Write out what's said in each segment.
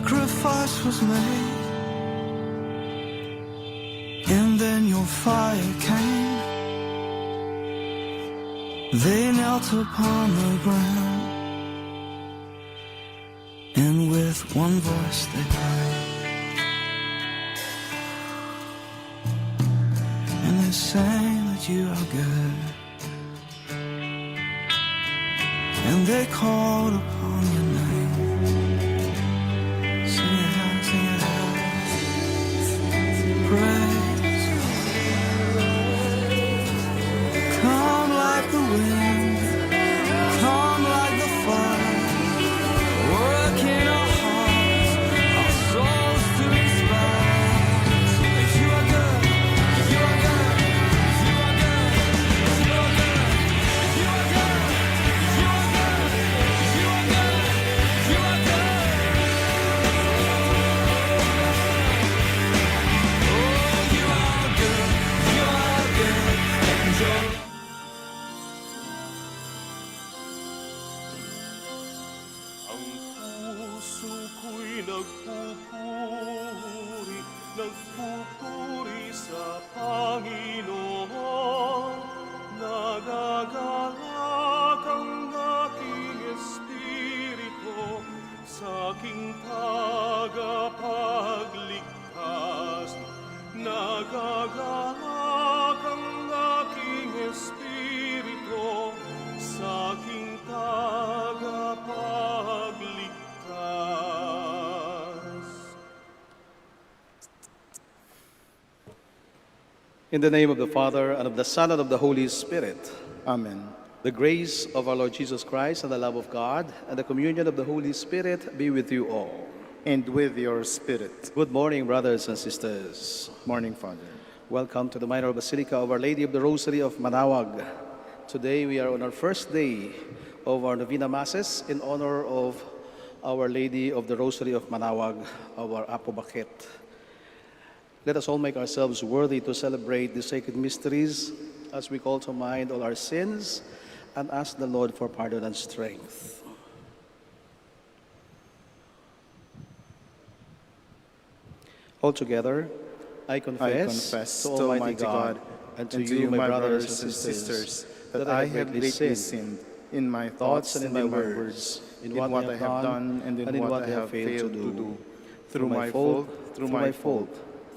sacrifice was made, and then your fire came. They knelt upon the ground, and with one voice they cried, and they sang that you are good, and they called upon your name. Sing it out, sing it out. Praise. Come like the wind, come like the fire, work in our hearts, our souls to inspire. You are good, you are good, you are good, you are good, you are good, you are good, you are good, you are good. Oh, you are good, and your Ang puso ko'y nagpupuri sa Panginoon. Nagagalak ang aking espiritu sa aking tagapagligtas. Nagagalak ang aking espiritu sa aking tagapagligtas. In the name of the Father, and of the Son, and of the Holy Spirit. Amen. The grace of our Lord Jesus Christ, and the love of God, and the communion of the Holy Spirit be with you all. And with your spirit. Good morning, brothers and sisters. Morning, Father. Welcome to the Minor Basilica of Our Lady of the Rosary of Manaoag. Today we are on our first day of our Novena Masses in honor of Our Lady of the Rosary of Manaoag, our Apo Bakit. Let us all make ourselves worthy to celebrate the sacred mysteries as we call to mind all our sins and ask the Lord for pardon and strength. Altogether, I confess to Almighty God and to you, my brothers and sisters, that I have greatly sinned in my thoughts and in my words, in what I have done and in what I have failed to do, through my fault,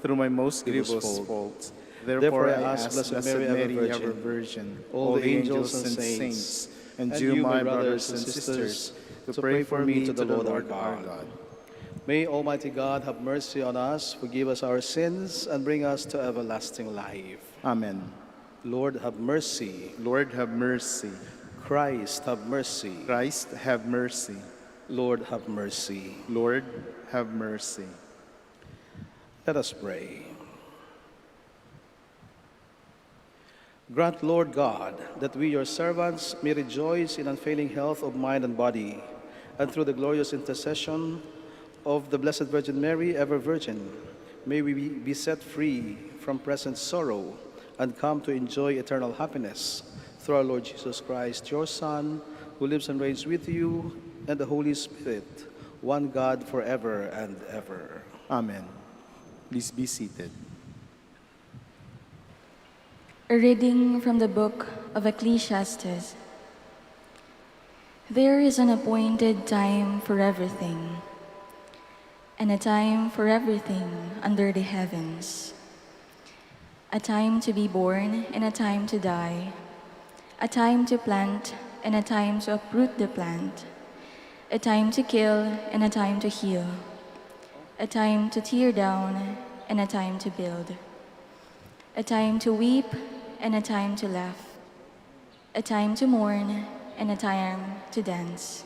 through my most grievous fault. Therefore I ask Blessed Mary, ever Virgin, all the angels and saints, and you, my brothers and sisters, to pray for me to the Lord our God. May Almighty God have mercy on us, forgive us our sins, and bring us to everlasting life. Amen. Lord, have mercy. Lord, have mercy. Christ, have mercy. Christ, have mercy. Lord, have mercy. Lord, have mercy. Let us pray. Grant, Lord God, that we, your servants, may rejoice in unfailing health of mind and body, and through the glorious intercession of the Blessed Virgin Mary, ever Virgin, may we be set free from present sorrow and come to enjoy eternal happiness through our Lord Jesus Christ, your Son, who lives and reigns with you and the Holy Spirit, one God forever and ever. Amen. Please be seated. A reading from the book of Ecclesiastes. There is an appointed time for everything, and a time for everything under the heavens. A time to be born and a time to die. A time to plant and a time to uproot the plant. A time to kill and a time to heal. A time to tear down and a time to build. A time to weep and a time to laugh. A time to mourn and a time to dance.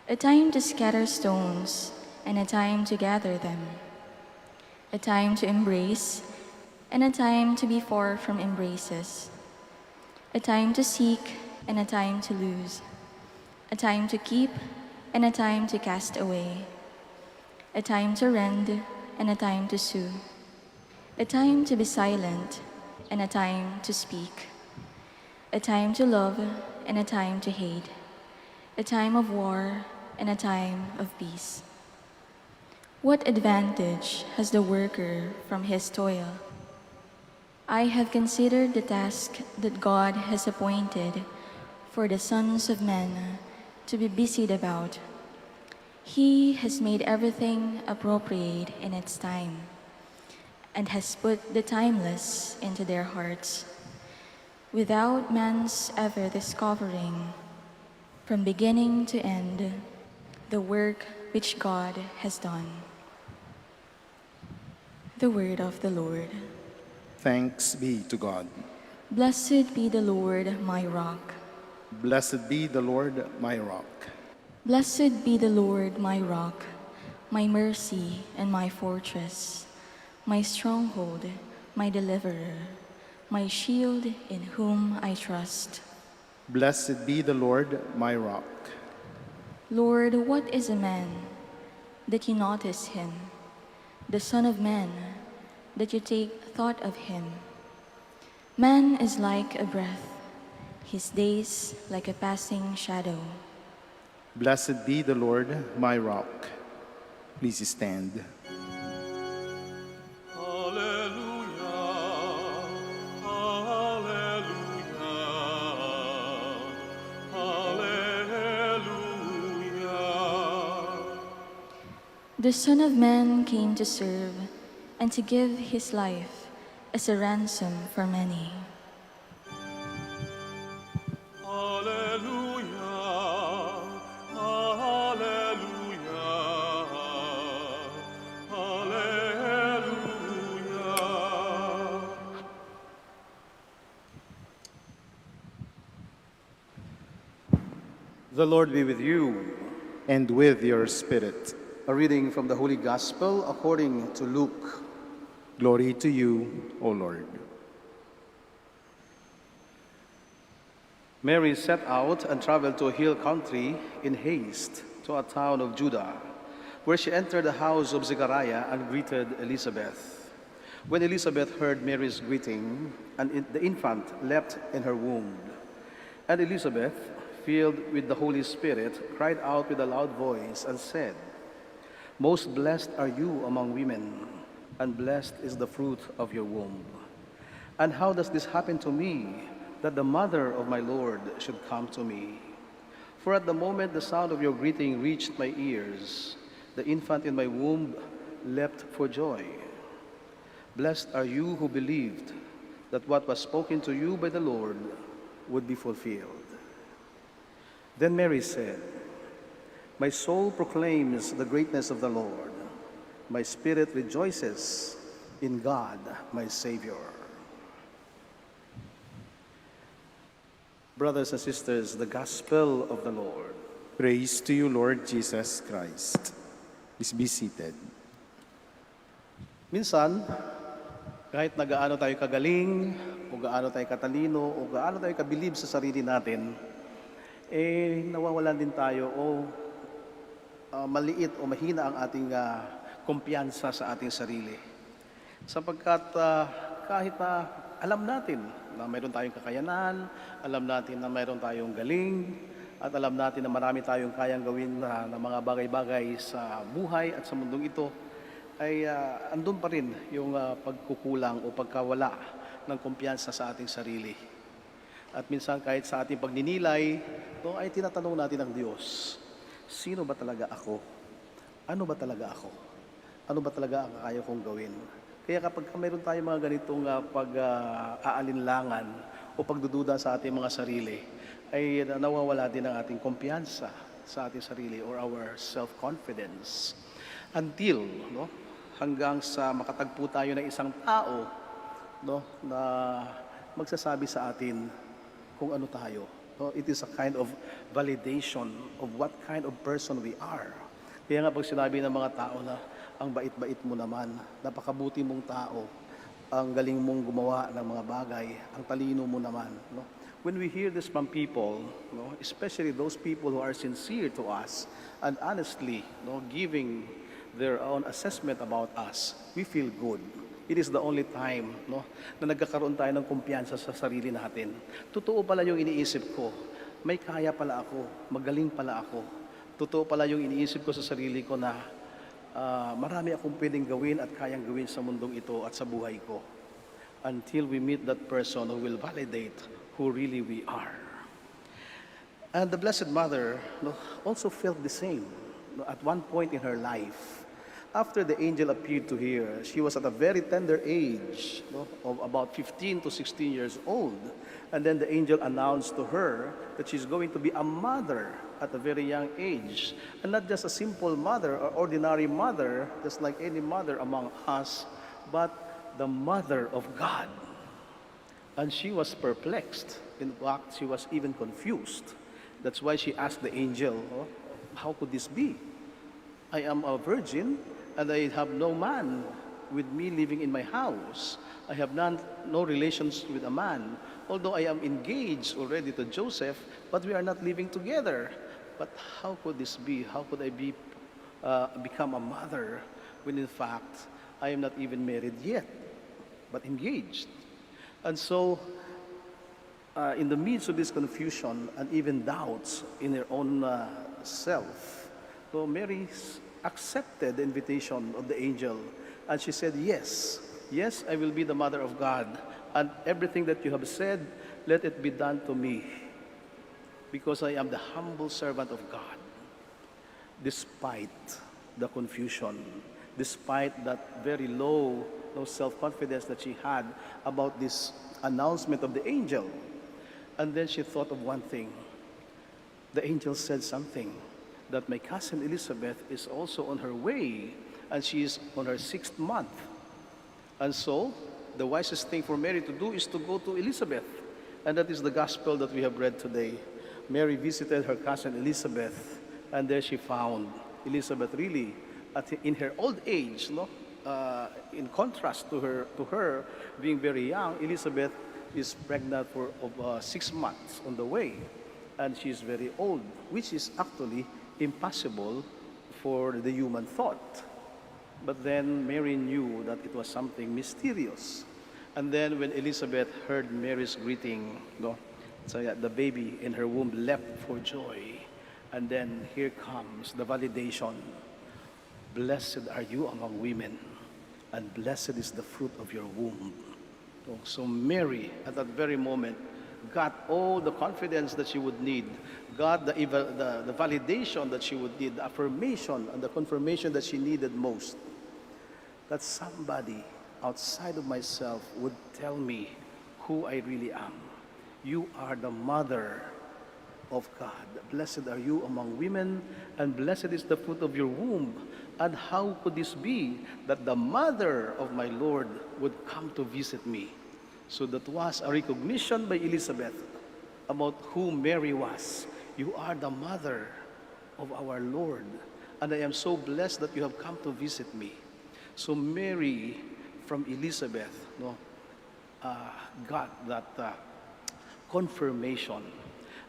A time to scatter stones and a time to gather them. A time to embrace and a time to be far from embraces. A time to seek and a time to lose. A time to keep and a time to cast away. A time to rend and a time to sue. A time to be silent and a time to speak. A time to love and a time to hate. A time of war and a time of peace. What advantage has the worker from his toil? I have considered the task that God has appointed for the sons of men to be busied about. He has made everything appropriate in its time, and has put the timeless into their hearts, without man's ever discovering, from beginning to end, the work which God has done. The word of the Lord. Thanks be to God. Blessed be the Lord, my rock. Blessed be the Lord, my rock. Blessed be the Lord, my rock, my mercy and my fortress, my stronghold, my deliverer, my shield in whom I trust. Blessed be the Lord, my rock. Lord, what is a man that you notice him, the Son of Man that you take thought of him? Man is like a breath, his days like a passing shadow. Blessed be the Lord, my rock. Please stand. Hallelujah, hallelujah, hallelujah. The Son of Man came to serve and to give his life as a ransom for many. Hallelujah, hallelujah, hallelujah. The Lord be with you. And with your spirit. A reading from the Holy Gospel according to Luke. Glory to you, O Lord. Mary set out and traveled to a hill country in haste to a town of Judah, where she entered the house of Zechariah and greeted Elizabeth. When Elizabeth heard Mary's greeting, the infant leapt in her womb. And Elizabeth, filled with the Holy Spirit, cried out with a loud voice and said, "Most blessed are you among women, and blessed is the fruit of your womb. And how does this happen to me, that the mother of my Lord should come to me? For at the moment the sound of your greeting reached my ears, the infant in my womb leapt for joy. Blessed are you who believed that what was spoken to you by the Lord would be fulfilled." Then Mary said, "My soul proclaims the greatness of the Lord. My spirit rejoices in God, my Savior." Brothers and sisters, the Gospel of the Lord. Praise to you, Lord Jesus Christ. Please be seated. Minsan, kahit na gaano tayo kagaling, o gaano tayo katalino, o gaano tayo kabilib sa sarili natin, nawawalan din tayo maliit o mahina ang ating kumpiyansa sa ating sarili. Sapagkat kahit na alam natin na mayroon tayong kakayanan, alam natin na mayroon tayong galing, at alam natin na marami tayong kayang gawin na mga bagay-bagay sa buhay at sa mundong ito, ay andun pa rin yung pagkukulang o pagkawala ng kumpiyansa sa ating sarili. At minsan kahit sa ating pagninilay, ay tinatanong natin ang Diyos, sino ba talaga ako? Ano ba talaga ako? Ano ba talaga ang kaya kong gawin? Kaya kapag mayroon tayong mga ganitong pag-aalinlangan o pagdududa sa ating mga sarili, ay nawawala din ang ating kumpiyansa sa ating sarili or our self-confidence. Until, hanggang sa makatagpo tayo ng isang tao, na magsasabi sa atin kung ano tayo. It is a kind of validation of what kind of person we are. Kaya nga pag sinabi ng mga tao na ang bait-bait mo naman, napakabuti mong tao, ang galing mong gumawa ng mga bagay, ang talino mo naman. When we hear this from people, especially those people who are sincere to us and honestly giving their own assessment about us, we feel good. It is the only time na nagkakaroon tayo ng kumpiyansa sa sarili natin. Totoo pala yung iniisip ko, may kaya pala ako, magaling pala ako. Totoo pala yung iniisip ko sa sarili ko na marami akong pwedeng gawin at kayang gawin sa mundong ito at sa buhay ko until we meet that person who will validate who really we are. And the Blessed Mother also felt the same at one point in her life. After the angel appeared to her, she was at a very tender age of about 15 to 16 years old. And then the angel announced to her that she's going to be a mother at a very young age. And not just a simple mother or ordinary mother, just like any mother among us, but the mother of God. And she was perplexed. In fact, she was even confused. That's why she asked the angel, how could this be? I am a virgin and I have no man with me living in my house. I have no relations with a man, although I am engaged already to Joseph, but we are not living together. But how could this be? How could I become a mother when in fact I am not even married yet, but engaged? And so, in the midst of this confusion and even doubts in her own self, so Mary accepted the invitation of the angel, and she said, yes, I will be the mother of God, and everything that you have said, let it be done to me, because I am the humble servant of God. Despite the confusion, despite that very low self-confidence that she had about this announcement of the angel. And then she thought of one thing. The angel said something, that my cousin Elizabeth is also on her way, and she is on her 6th month. And so, the wisest thing for Mary to do is to go to Elizabeth. And that is the gospel that we have read today. Mary visited her cousin Elizabeth, and there she found Elizabeth really, in her old age, in contrast to her being very young, Elizabeth is pregnant of 6 months on the way, and she is very old, which is actually impossible for the human thought. But then Mary knew that it was something mysterious. And then when Elizabeth heard Mary's greeting, so the baby in her womb leapt for joy. And then here comes the validation. Blessed are you among women, and blessed is the fruit of your womb. So Mary, at that very moment, got all the confidence that she would need, got the validation that she would need, the affirmation and the confirmation that she needed most. That somebody outside of myself would tell me who I really am. You are the mother of God. Blessed are you among women, and blessed is the fruit of your womb. And how could this be that the mother of my Lord would come to visit me? So that was a recognition by Elizabeth about who Mary was. You are the mother of our Lord, and I am so blessed that you have come to visit me. So Mary, from Elizabeth, got that confirmation.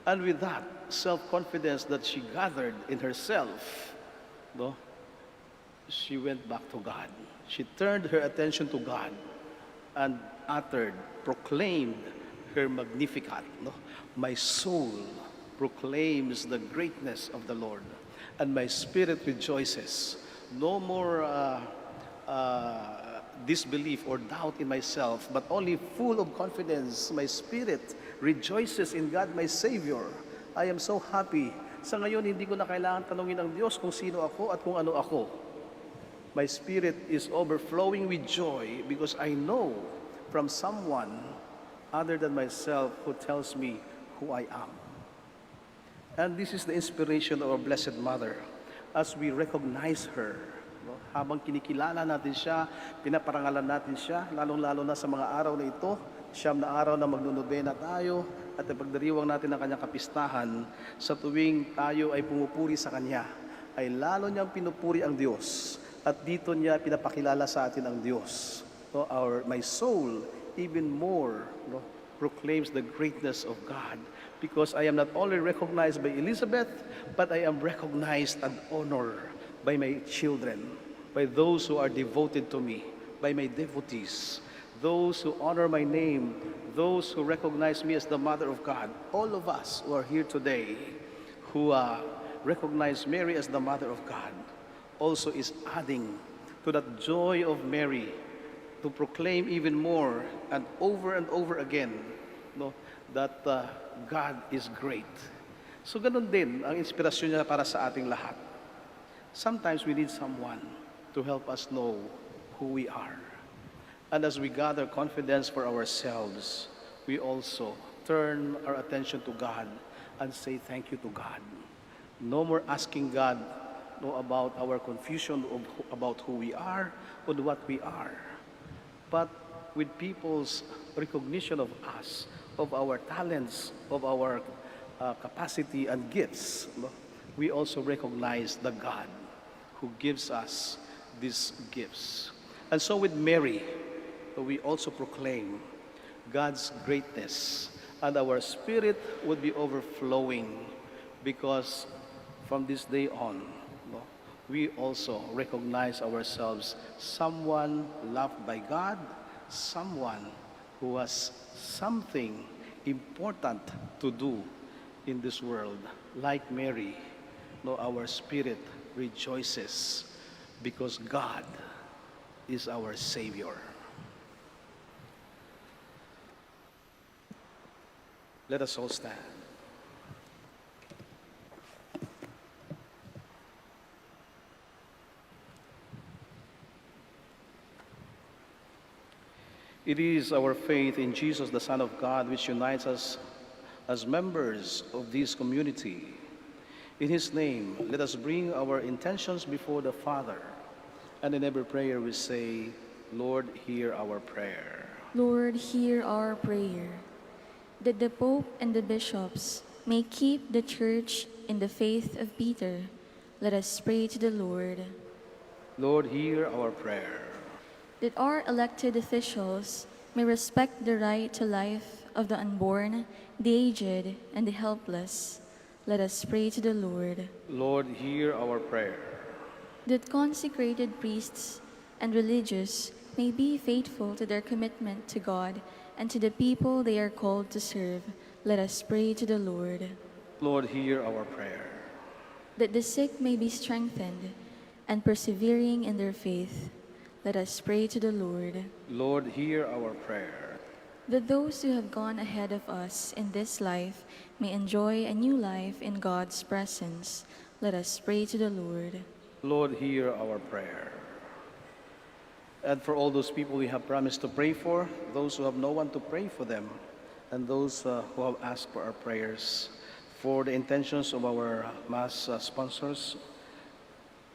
And with that self-confidence that she gathered in herself, she went back to God. She turned her attention to God and proclaimed her Magnificat. My soul proclaims the greatness of the Lord, and my spirit rejoices. No more disbelief or doubt in myself, but only full of confidence. My spirit rejoices in God, my Savior. I am so happy. Sa ngayon, hindi ko na kailangan tanungin ng Diyos kung sino ako at kung ano ako. My spirit is overflowing with joy because I know from someone other than myself who tells me who I am. And this is the inspiration of our Blessed Mother as we recognize her. Habang kinikilala natin siya, pinaparangalan natin siya, lalong-lalo na sa mga araw na ito, siyam na araw na magnunobena tayo at ipagdiriwang natin ang kanyang kapistahan. Sa tuwing tayo ay pumupuri sa kanya, ay lalo niyang pinupuri ang Diyos. At dito niya pinapakilala sa atin ang Diyos. My soul even more proclaims the greatness of God, because I am not only recognized by Elizabeth, but I am recognized and honored by my children, by those who are devoted to me, by my devotees, those who honor my name, those who recognize me as the Mother of God. All of us who are here today who recognize Mary as the Mother of God, also is adding to that joy of Mary to proclaim even more and over again, no, that God is great. So ganun din ang inspirasyon niya para sa ating lahat. Sometimes we need someone to help us know who we are. And as we gather confidence for ourselves, we also turn our attention to God and say thank you to God. No more asking God about our confusion about who we are or what we are. But with people's recognition of us, of our talents, of our capacity and gifts, we also recognize the God who gives us these gifts. And so with Mary, we also proclaim God's greatness, and our spirit would be overflowing because from this day on, we also recognize ourselves someone loved by God, someone who has something important to do in this world. Like Mary, our spirit rejoices because God is our Savior. Let us all stand. It is our faith in Jesus, the Son of God, which unites us as members of this community. In His name, let us bring our intentions before the Father. And in every prayer we say, Lord, hear our prayer. Lord, hear our prayer. That the Pope and the bishops may keep the Church in the faith of Peter, let us pray to the Lord. Lord, hear our prayer. That our elected officials may respect the right to life of the unborn, the aged, and the helpless, let us pray to the Lord. Lord, hear our prayer. That consecrated priests and religious may be faithful to their commitment to God and to the people they are called to serve, let us pray to the Lord. Lord, hear our prayer. That the sick may be strengthened and persevering in their faith, let us pray to the Lord. Lord, hear our prayer. That those who have gone ahead of us in this life may enjoy a new life in God's presence, let us pray to the Lord. Lord, hear our prayer. And for all those people we have promised to pray for, those who have no one to pray for them, and those who have asked for our prayers, for the intentions of our Mass sponsors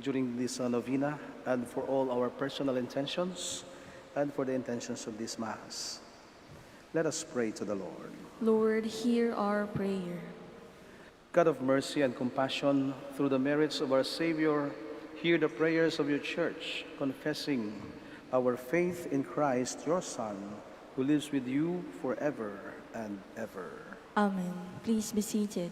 during this novena, and for all our personal intentions, and for the intentions of this Mass. Let us pray to the Lord. Lord, hear our prayer. God of mercy and compassion, through the merits of our Savior, hear the prayers of your Church, confessing our faith in Christ, your Son, who lives with you forever and ever. Amen. Please be seated.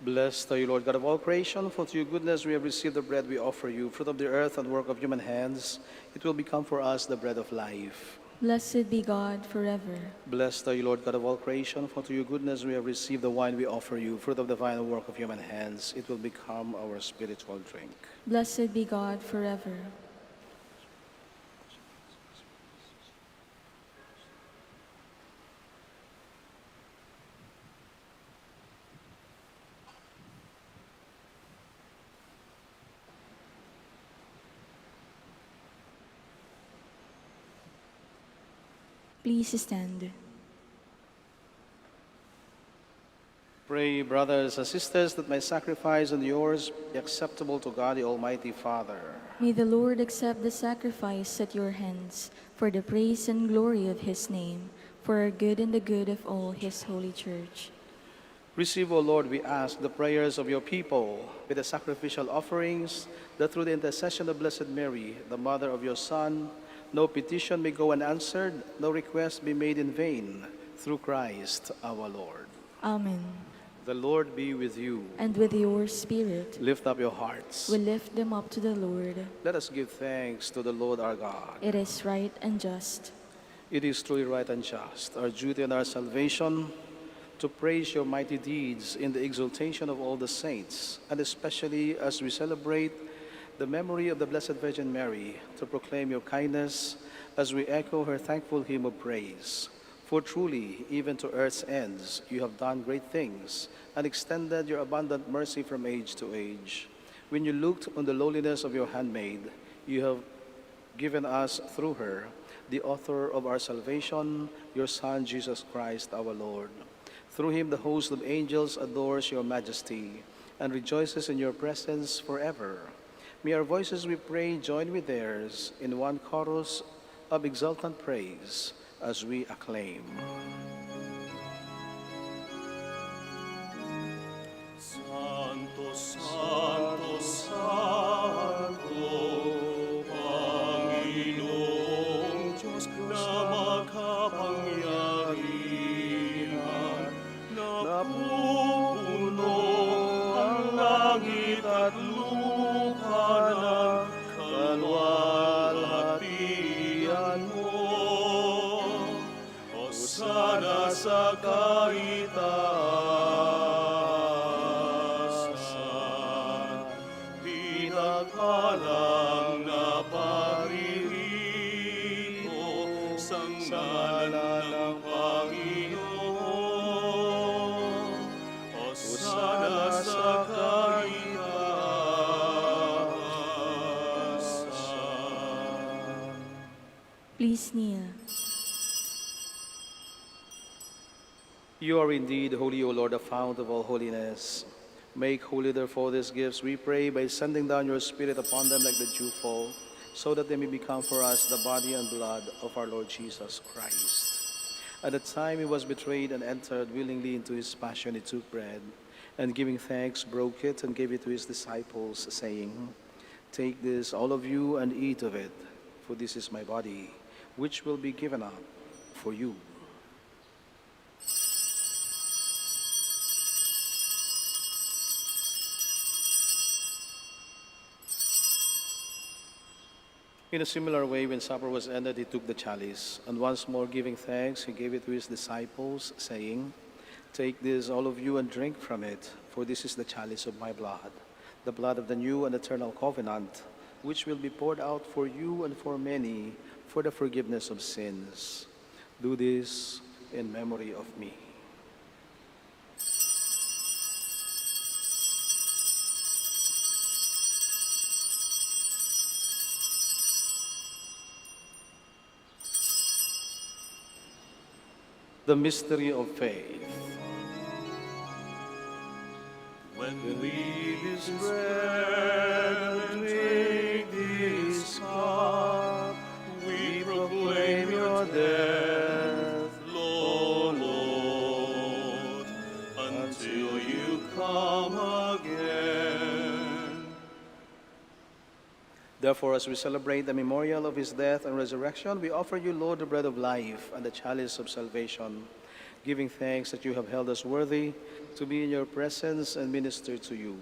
Blessed are you, Lord God of all creation, for through your goodness we have received the bread we offer you, fruit of the earth and work of human hands. It will become for us the bread of life. Blessed be God forever. Blessed are you, Lord God of all creation, for through your goodness we have received the wine we offer you, fruit of the vine and work of human hands. It will become our spiritual drink. Blessed be God forever. Please stand. Pray, brothers and sisters, that my sacrifice and yours be acceptable to God, the Almighty Father. May the Lord accept the sacrifice at your hands for the praise and glory of his name, for our good and the good of all his holy church. Receive, O Lord, we ask, the prayers of your people with the sacrificial offerings, that through the intercession of Blessed Mary, the mother of your Son, no petition may go unanswered, no request be made in vain, through Christ our Lord. Amen. The Lord be with you. And with your spirit, Lift up your hearts. we lift them up to the Lord. Let us give thanks to the Lord our God. It is right and just. It is truly right and just, our duty and our salvation, to praise your mighty deeds in the exaltation of all the saints, and especially as we celebrate the memory of the Blessed Virgin Mary, to proclaim your kindness as we echo her thankful hymn of praise. For truly, even to earth's ends, you have done great things and extended your abundant mercy from age to age. When you looked on the lowliness of your handmaid, you have given us through her the author of our salvation, your Son, Jesus Christ our Lord. Through him the host of angels adores your majesty and rejoices in your presence forever. May our voices, we pray, join with theirs in one chorus of exultant praise as we acclaim. Santo, Santo, Santo, Panginoong Diyos na makapangyarihan, napupuno ang langit at lupa ng kalwalhatian mo. Hosana sa kaitaasan, pinagpalang na paririto sa ngalan ng Panginoon. Hosana sa kaitaasan. Please kneel. You are indeed holy, O Lord, the fount of all holiness. Make holy, therefore, these gifts, we pray, by sending down your Spirit upon them like the dewfall, so that they may become for us the body and blood of our Lord Jesus Christ. At the time he was betrayed and entered willingly into his passion, he took bread, and giving thanks, broke it and gave it to his disciples, saying, "Take this, all of you, and eat of it, for this is my body, which will be given up for you." In a similar way, when supper was ended, he took the chalice, and once more giving thanks, he gave it to his disciples, saying, "Take this, all of you, and drink from it, for this is the chalice of my blood, the blood of the new and eternal covenant, which will be poured out for you and for many for the forgiveness of sins. Do this in memory of me." The mystery of faith. When we eat this bread and drink this cup, we proclaim your death, Lord, until you come again. Therefore, as we celebrate the memorial of his death and resurrection, we offer you, Lord, the bread of life and the chalice of salvation, giving thanks that you have held us worthy to be in your presence and minister to you.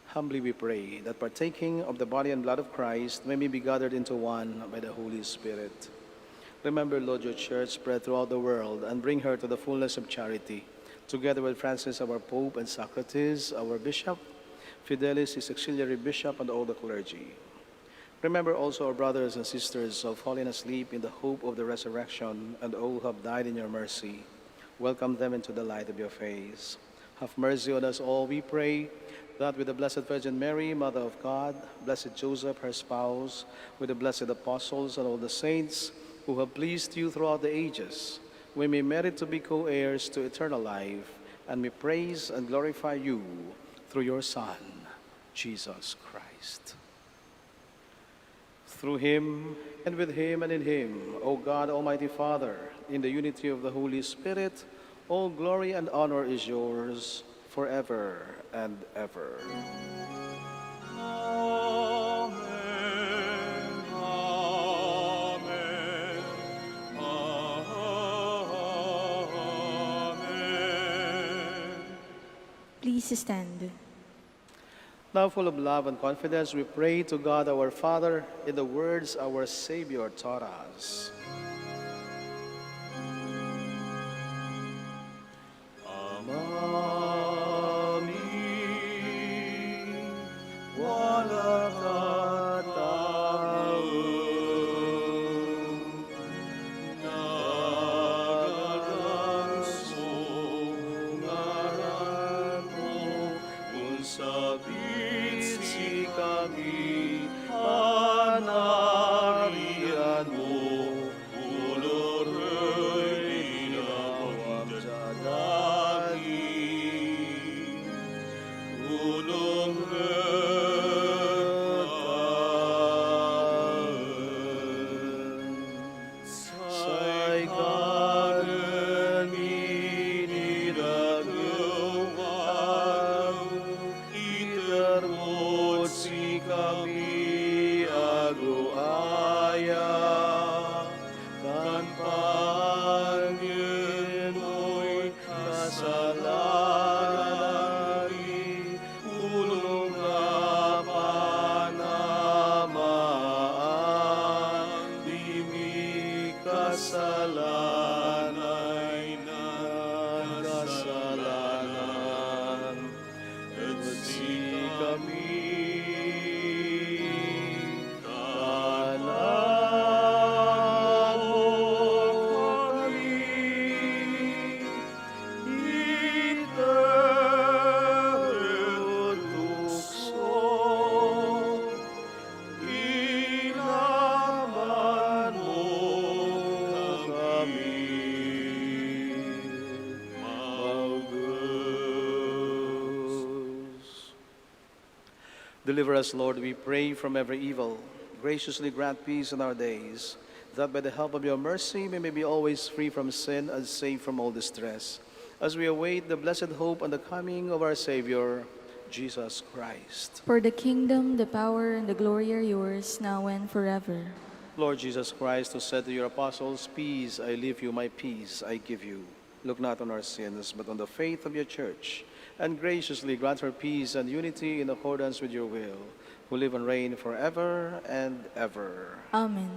Humbly we pray that partaking of the body and blood of Christ, may we be gathered into one by the Holy Spirit. Remember, Lord, your church spread throughout the world, and bring her to the fullness of charity, together with Francis, our Pope, and Socrates, our Bishop, Fidelis, his auxiliary bishop, and all the clergy. Remember also our brothers and sisters who have fallen asleep in the hope of the resurrection, and all who have died in your mercy. Welcome them into the light of your face. Have mercy on us all, we pray, that with the Blessed Virgin Mary, Mother of God, Blessed Joseph, her spouse, with the blessed apostles and all the saints, who have pleased you throughout the ages, we may merit to be co-heirs to eternal life, and may praise and glorify you through your Son, Jesus Christ. Through him, and with him, and in him, O God, Almighty Father, in the unity of the Holy Spirit, all glory and honor is yours forever and ever. Amen. Amen. Amen. Please stand. Now, full of love and confidence, we pray to God our Father in the words our Savior taught us. Amin. Wala katao. Nagaransong ngaran mo, kung sabit si kami, panarian mo, uloroy linawang dadangin. Ulong Say kanan miniragawan, itermot si kami ago-aya, kan Pangino'y kasalari, ulong nga panamaan, di mi kasalanay kasalanan, at si kami kanan mo kami, iterot tukso, inaman mo kami, Maugos. Deliver us, Lord, we pray, from every evil. Graciously grant peace in our days, that by the help of your mercy we may be always free from sin and safe from all distress, as we await the blessed hope and the coming of our Savior, Jesus Christ. For the kingdom, the power, and the glory are yours, now and forever. Lord Jesus Christ, who said to your apostles, "Peace I leave you, my peace I give you," look not on our sins, but on the faith of your church, and graciously grant her peace and unity in accordance with your will, who live and reign forever and ever. Amen.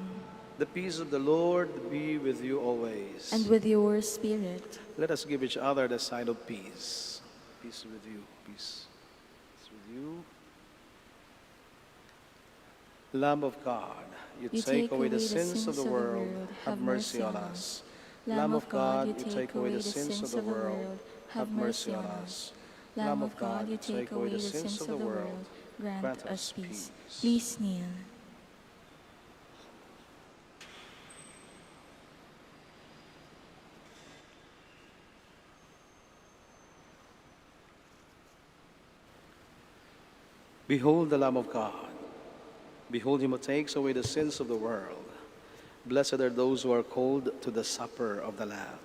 The peace of the Lord be with you always. And with your spirit. Let us give each other the sign of peace. Peace with you. Peace. Peace with you. Lamb of God, you take away the sins of the world, have mercy on us. Lamb of God, you take away the sins of the world, have mercy on us. Lamb of God, you take away the sins of the world, grant us peace. Please kneel. Behold the Lamb of God. Behold him who takes away the sins of the world. Blessed are those who are called to the supper of the Lamb.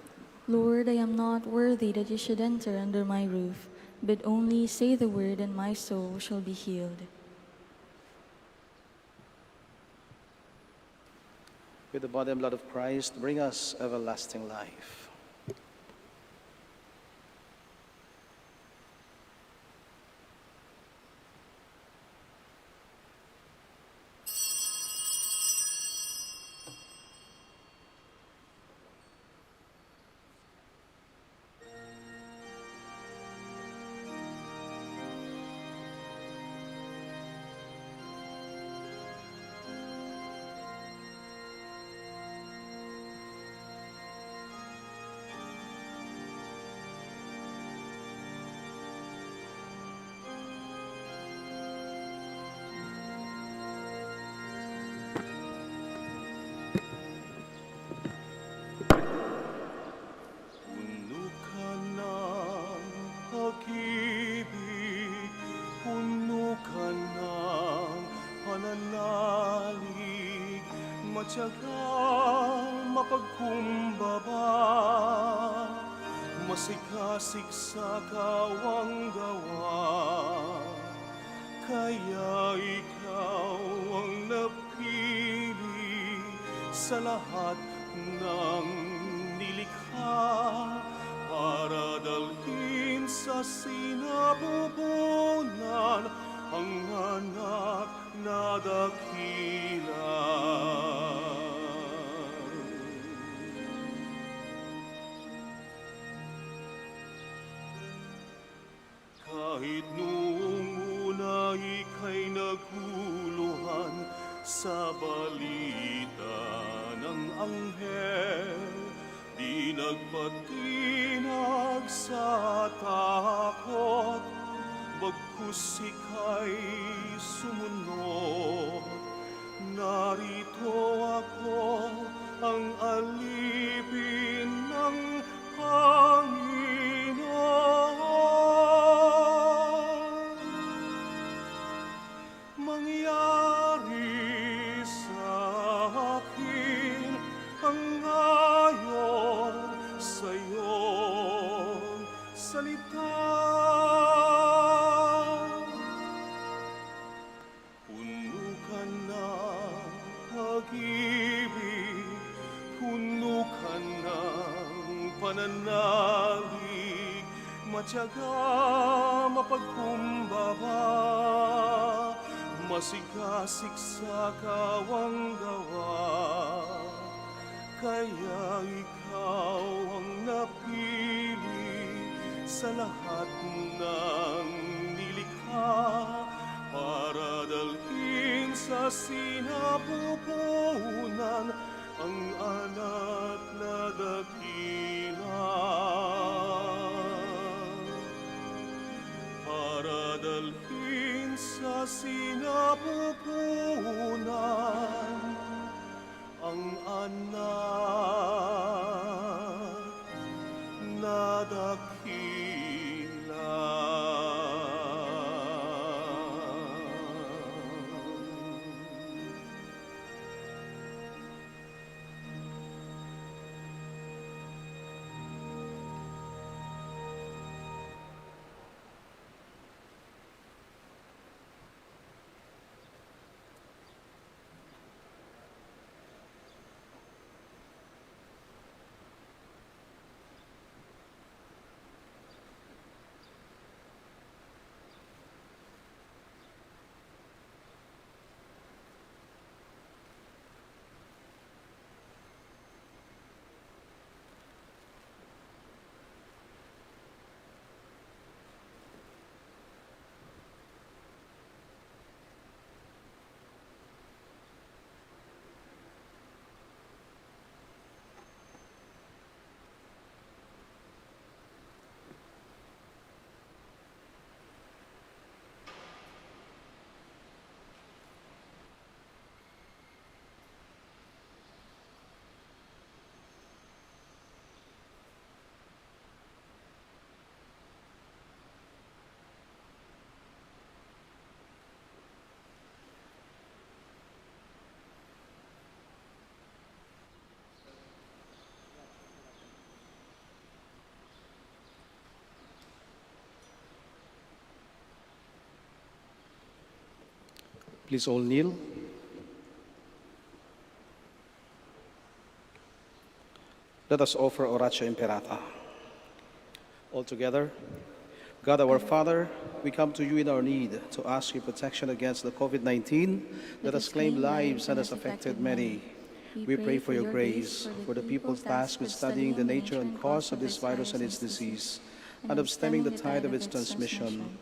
Lord, I am not worthy that you should enter under my roof, but only say the word and my soul shall be healed. With the body and blood of Christ, bring us everlasting life. matyagang mapagkumbaba, masikasik sa kawang gawa. Kaya ikaw ang napili sa lahat ng nilikha, para dalhin sa sinapupunan ang anak na dakila. Kahit noong una ika'y naguluhan sa balita ng anghel, di nagpatinag sa takot, bagkus ika'y sumunod. Narito ako, ang alipin ng Panginoon. Mangyari sa akin ang ayon sa iyong salita. Puno ka ng pag-ibig, puno ka ng pananalig, matyaga mapagkumbaba, masigasik sa kawang gawa. Kaya ikaw ang napili sa lahat ng nilikha, para dalhin sa sinapupunan ang anak na dakila. Para dalhin sa sinapupunan ang anak na dakila. Please all kneel. Let us offer Oratio Imperata. All together, God our Father, we come to you in our need to ask your protection against the COVID-19 that has claimed lives and has affected many. We pray for your grace for the people tasked with studying the nature and cause of this virus and its disease, and of stemming the tide of its transmission.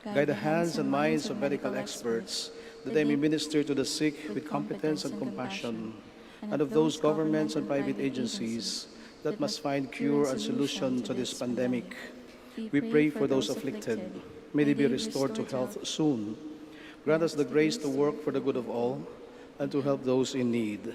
Guide the hands and minds of medical experts, that they may minister to the sick with competence and compassion, and of those governments and private agencies that must find cure and solution to this pandemic. We pray for those afflicted. May they be restored to health soon. Grant us the grace to work for the good of all and to help those in need.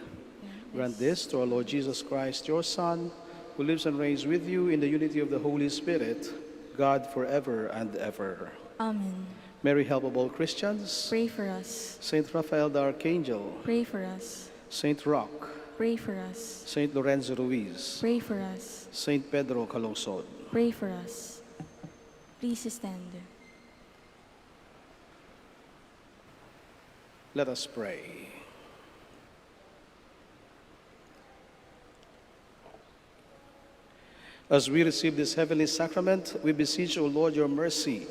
Grant this to our Lord Jesus Christ, your Son, who lives and reigns with you in the unity of the Holy Spirit, God forever and ever. Amen. Mary, help of all Christians. Pray for us. Saint Raphael the Archangel. Pray for us. Saint Roque, Pray for us. Saint Lorenzo Ruiz, Pray for us. Saint Pedro Calungsod. Pray for us. Please stand. Let us pray. As we receive this heavenly sacrament, we beseech, O Lord, your mercy,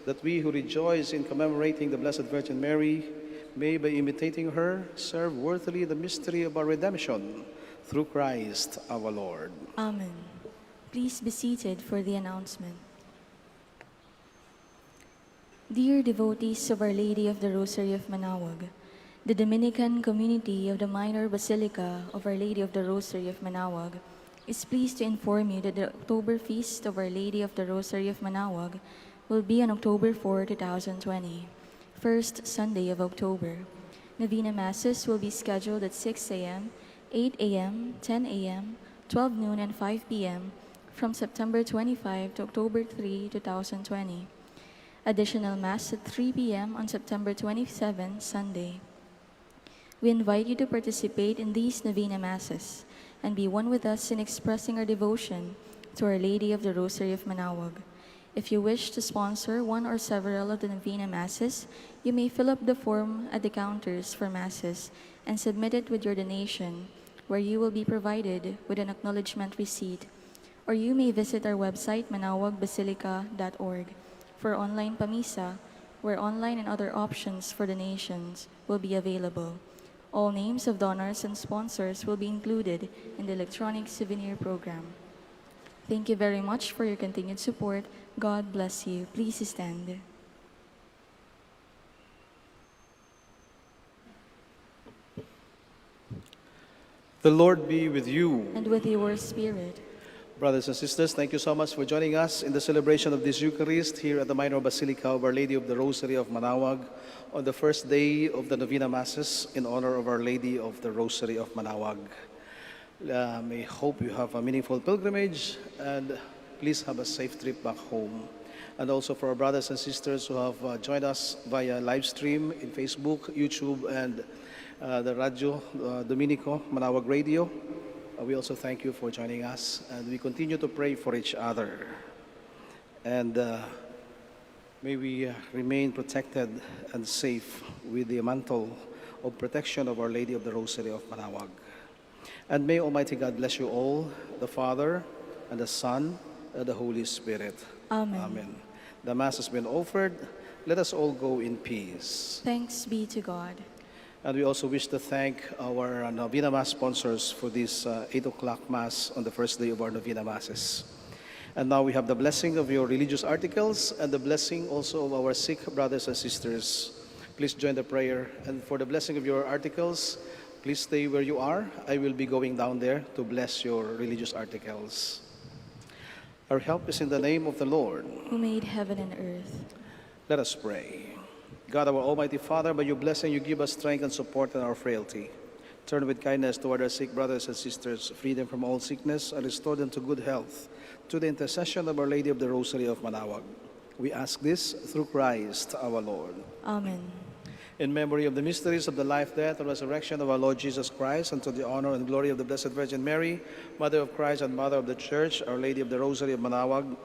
that we who rejoice in commemorating the Blessed Virgin Mary may, by imitating her, serve worthily the mystery of our redemption through Christ our Lord. Amen. Please be seated for the announcement. Dear devotees of Our Lady of the Rosary of Manaoag, the Dominican community of the Minor Basilica of Our Lady of the Rosary of Manaoag is pleased to inform you that the October Feast of Our Lady of the Rosary of Manaoag will be on October 4, 2020, first Sunday of October. Novena Masses will be scheduled at 6 a.m., 8 a.m., 10 a.m., 12 noon, and 5 p.m. from September 25 to October 3, 2020. Additional Mass at 3 p.m. on September 27, Sunday. We invite you to participate in these Novena Masses and be one with us in expressing our devotion to Our Lady of the Rosary of Manaoag. If you wish to sponsor one or several of the Novena Masses, you may fill up the form at the counters for Masses and submit it with your donation, where you will be provided with an acknowledgement receipt. Or you may visit our website, manaoagbasilica.org, for online pamisa, where online and other options for donations will be available. All names of donors and sponsors will be included in the electronic souvenir program. Thank you very much for your continued support. God bless you. Please stand. The Lord be with you. And with your spirit. Brothers and sisters, thank you so much for joining us in the celebration of this Eucharist here at the Minor Basilica of Our Lady of the Rosary of Manaoag on the first day of the Novena Masses in honor of Our Lady of the Rosary of Manaoag. I hope you have a meaningful pilgrimage and please have a safe trip back home. And also for our brothers and sisters who have joined us via live stream in Facebook, YouTube, and the Radio Dominico Manaoag Radio. We also thank you for joining us, and we continue to pray for each other. And may we remain protected and safe with the mantle of protection of Our Lady of the Rosary of Manaoag. And may Almighty God bless you all, the Father, and the Son, and the Holy Spirit. Amen. Amen. The Mass has been offered. Let us all go in peace. Thanks be to God. And we also wish to thank our Novena Mass sponsors for this 8 o'clock Mass on the first day of our Novena Masses. And now we have the blessing of your religious articles and the blessing also of our sick brothers and sisters. Please join the prayer. And for the blessing of your articles, please stay where you are. I will be going down there to bless your religious articles. Our help is in the name of the Lord, Who made heaven and earth. Let us pray. God, our Almighty Father, by your blessing you give us strength and support in our frailty. Turn with kindness toward our sick brothers and sisters, free them from all sickness, and restore them to good health, to the intercession of Our Lady of the Rosary of Manaoag. We ask this through Christ our Lord. Amen. In memory of the mysteries of the life, death, and resurrection of our Lord Jesus Christ, and to the honor and glory of the Blessed Virgin Mary, Mother of Christ and Mother of the Church, Our Lady of the Rosary of Manaoag,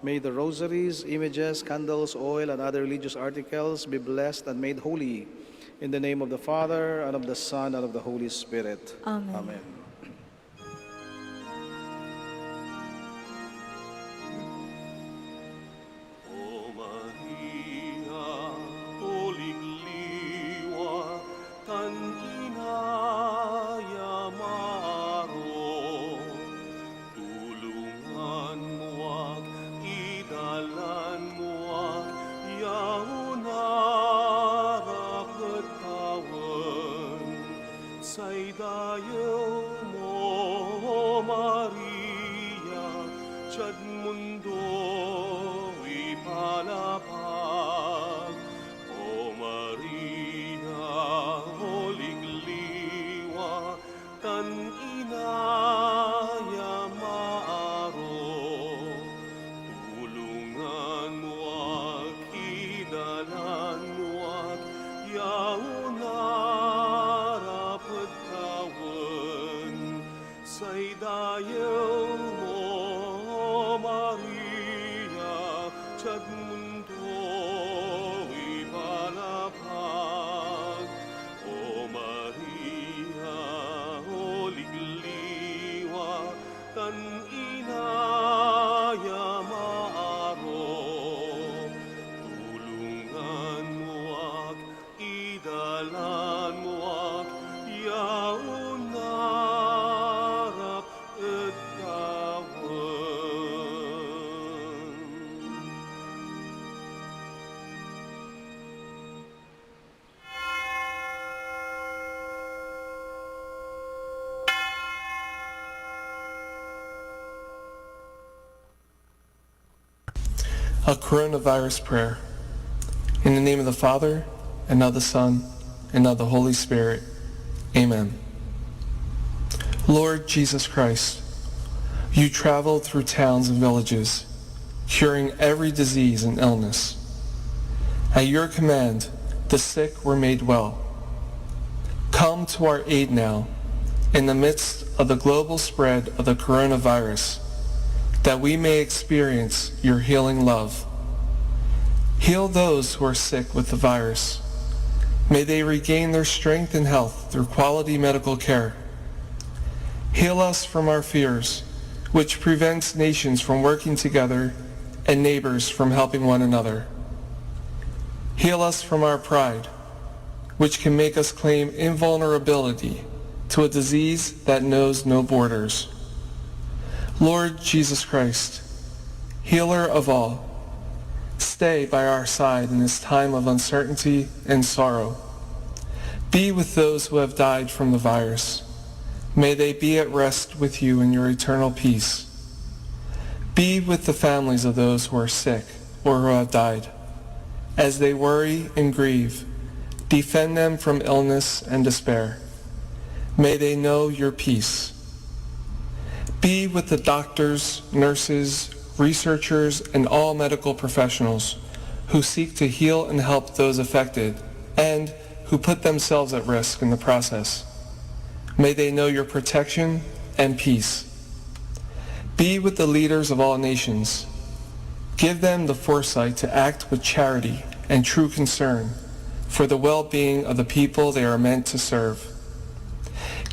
may the rosaries, images, candles, oil, and other religious articles be blessed and made holy. In the name of the Father, and of the Son, and of the Holy Spirit. Amen. Amen. O Maria, Holy Liwa, tan inayamaro, tulungan mo ak, idalan mo ak, yaunara katawan, say dayo mo, Maria, tiyad mundo ipalapag. O Maria, holig liwa, tan inayamaro, tulungan mo ak, idalan mo ak, yaunara pagkawan. idayo mo, Maria, tiyag mundo ipalapag. O Maria, o ligliwa, kan inaya maaro, tulungan mo ak, idalan mo ak, yaon narap at tawan. A coronavirus prayer. In the name of the Father, and of the Son, and of the Holy Spirit. Amen. Lord Jesus Christ, you traveled through towns and villages, curing every disease and illness. At your command, the sick were made well. Come to our aid now, in the midst of the global spread of the coronavirus, that we may experience your healing love. Heal those who are sick with the virus. May they regain their strength and health through quality medical care. Heal us from our fears, which prevents nations from working together and neighbors from helping one another. Heal us from our pride, which can make us claim invulnerability to a disease that knows no borders. Lord Jesus Christ, healer of all, stay by our side in this time of uncertainty and sorrow. Be with those who have died from the virus. May they be at rest with you in your eternal peace. Be with the families of those who are sick or who have died. As they worry and grieve, defend them from illness and despair. May they know your peace. Be with the doctors, nurses, researchers, and all medical professionals who seek to heal and help those affected and who put themselves at risk in the process. May they know your protection and peace. Be with the leaders of all nations. Give them the foresight to act with charity and true concern for the well-being of the people they are meant to serve.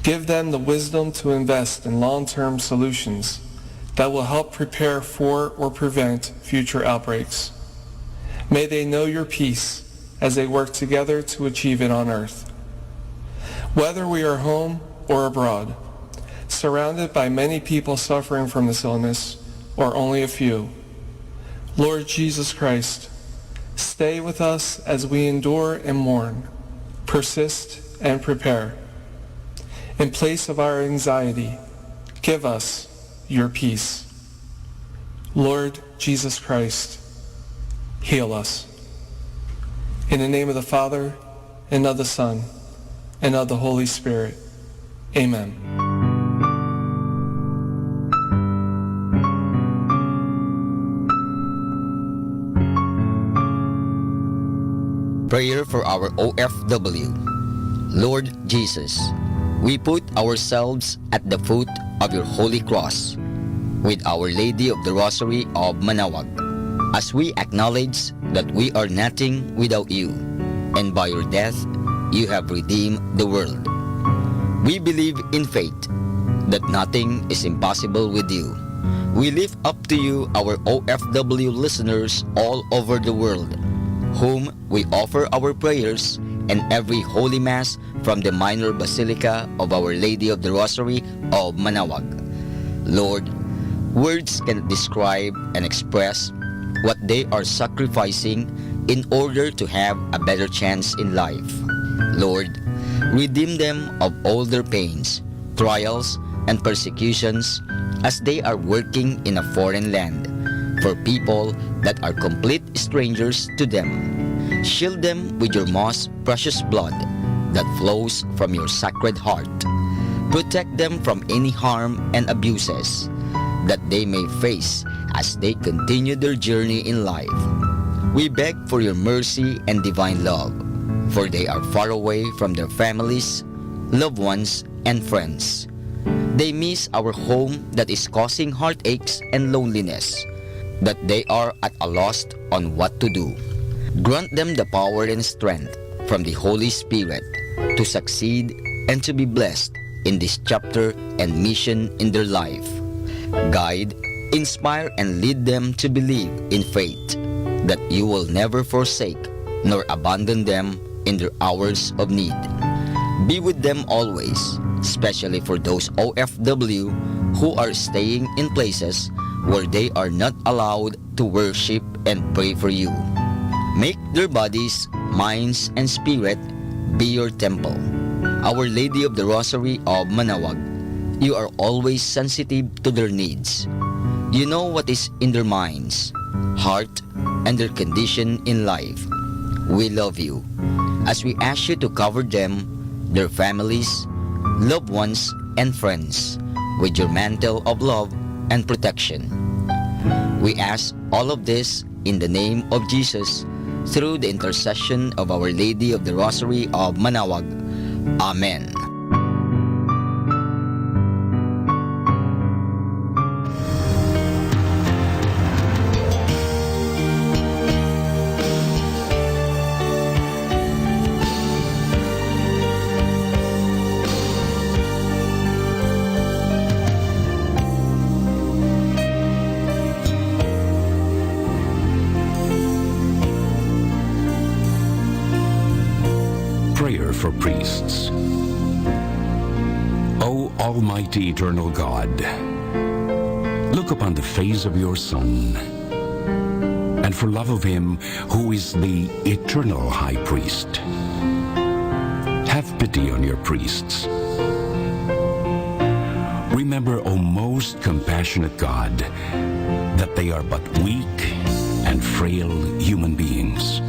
Give them the wisdom to invest in long-term solutions that will help prepare for or prevent future outbreaks. May they know your peace as they work together to achieve it on earth. Whether we are home or abroad, surrounded by many people suffering from this illness or only a few, Lord Jesus Christ, stay with us as we endure and mourn, persist and prepare. In place of our anxiety, give us your peace. Lord Jesus Christ, heal us. In the name of the Father, and of the Son, and of the Holy Spirit. Amen. Prayer for our OFW. Lord Jesus, we put ourselves at the foot of your holy cross with Our Lady of the Rosary of Manaoag, as we acknowledge that we are nothing without you, and by your death you have redeemed the world. We believe in faith that nothing is impossible with you. We lift up to you our OFW listeners all over the world, whom we offer our prayers and every Holy Mass from the Minor Basilica of Our Lady of the Rosary of Manaoag. Lord, words cannot describe and express what they are sacrificing in order to have a better chance in life. Lord, redeem them of all their pains, trials, and persecutions as they are working in a foreign land for people that are complete strangers to them. Shield them with your most precious blood that flows from your sacred heart. Protect them from any harm and abuses that they may face as they continue their journey in life. We beg for your mercy and divine love, for they are far away from their families, loved ones, and friends. They miss our home that is causing heartaches and loneliness, that they are at a loss on what to do. Grant them the power and strength from the Holy Spirit to succeed and to be blessed in this chapter and mission in their life. Guide, inspire, and lead them to believe in faith that you will never forsake nor abandon them in their hours of need. Be with them always, especially for those OFW who are staying in places where they are not allowed to worship and pray for you. Make their bodies, minds, and spirit be your temple. Our Lady of the Rosary of Manaoag, you are always sensitive to their needs. You know what is in their minds, heart, and their condition in life. We love you as we ask you to cover them, their families, loved ones, and friends with your mantle of love and protection. We ask all of this in the name of Jesus through the intercession of Our Lady of the Rosary of Manaoag. Amen. Prayer for priests. O Almighty Eternal God, look upon the face of your Son, and for love of him who is the eternal High Priest, have pity on your priests. Remember, O most compassionate God, that they are but weak and frail human beings.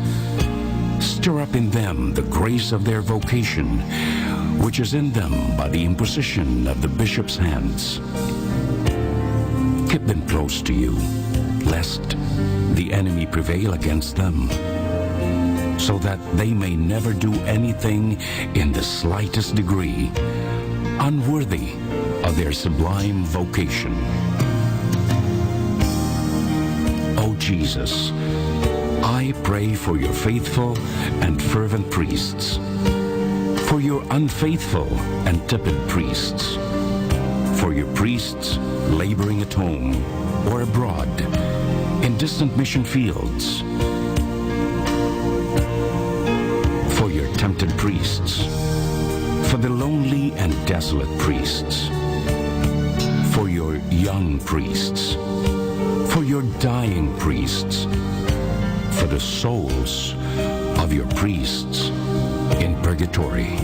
Stir up in them the grace of their vocation, which is in them by the imposition of the bishop's hands. Keep them close to you, lest the enemy prevail against them, so that they may never do anything in the slightest degree unworthy of their sublime vocation. O Jesus, I pray for your faithful and fervent priests, for your unfaithful and tepid priests, for your priests laboring at home or abroad in distant mission fields, for your tempted priests, for the lonely and desolate priests, for your young priests, for your dying priests, for the souls of your priests in purgatory.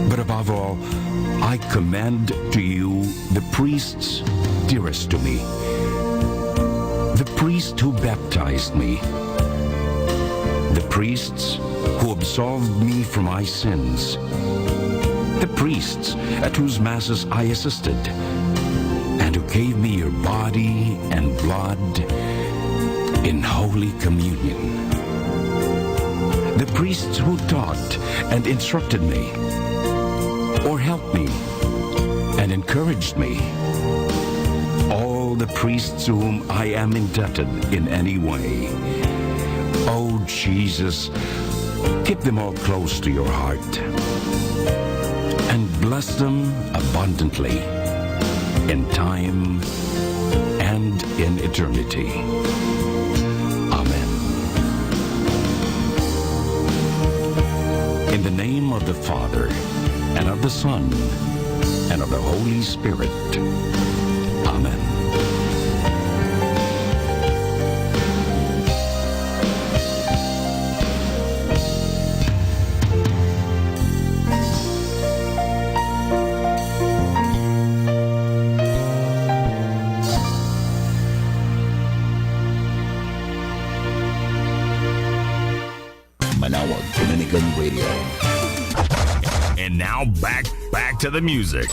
But above all, I commend to you the priests dearest to me, the priest who baptized me, the priests who absolved me from my sins, the priests at whose masses I assisted, and who gave me your body and blood in Holy Communion. The priests who taught and instructed me, or helped me and encouraged me. All the priests to whom I am indebted in any way. Oh Jesus, keep them all close to your heart and bless them abundantly in time and in eternity. In the name of the Father, and of the Son, and of the Holy Spirit. Amen. Manaoag Dominican Radio. And now back to the music.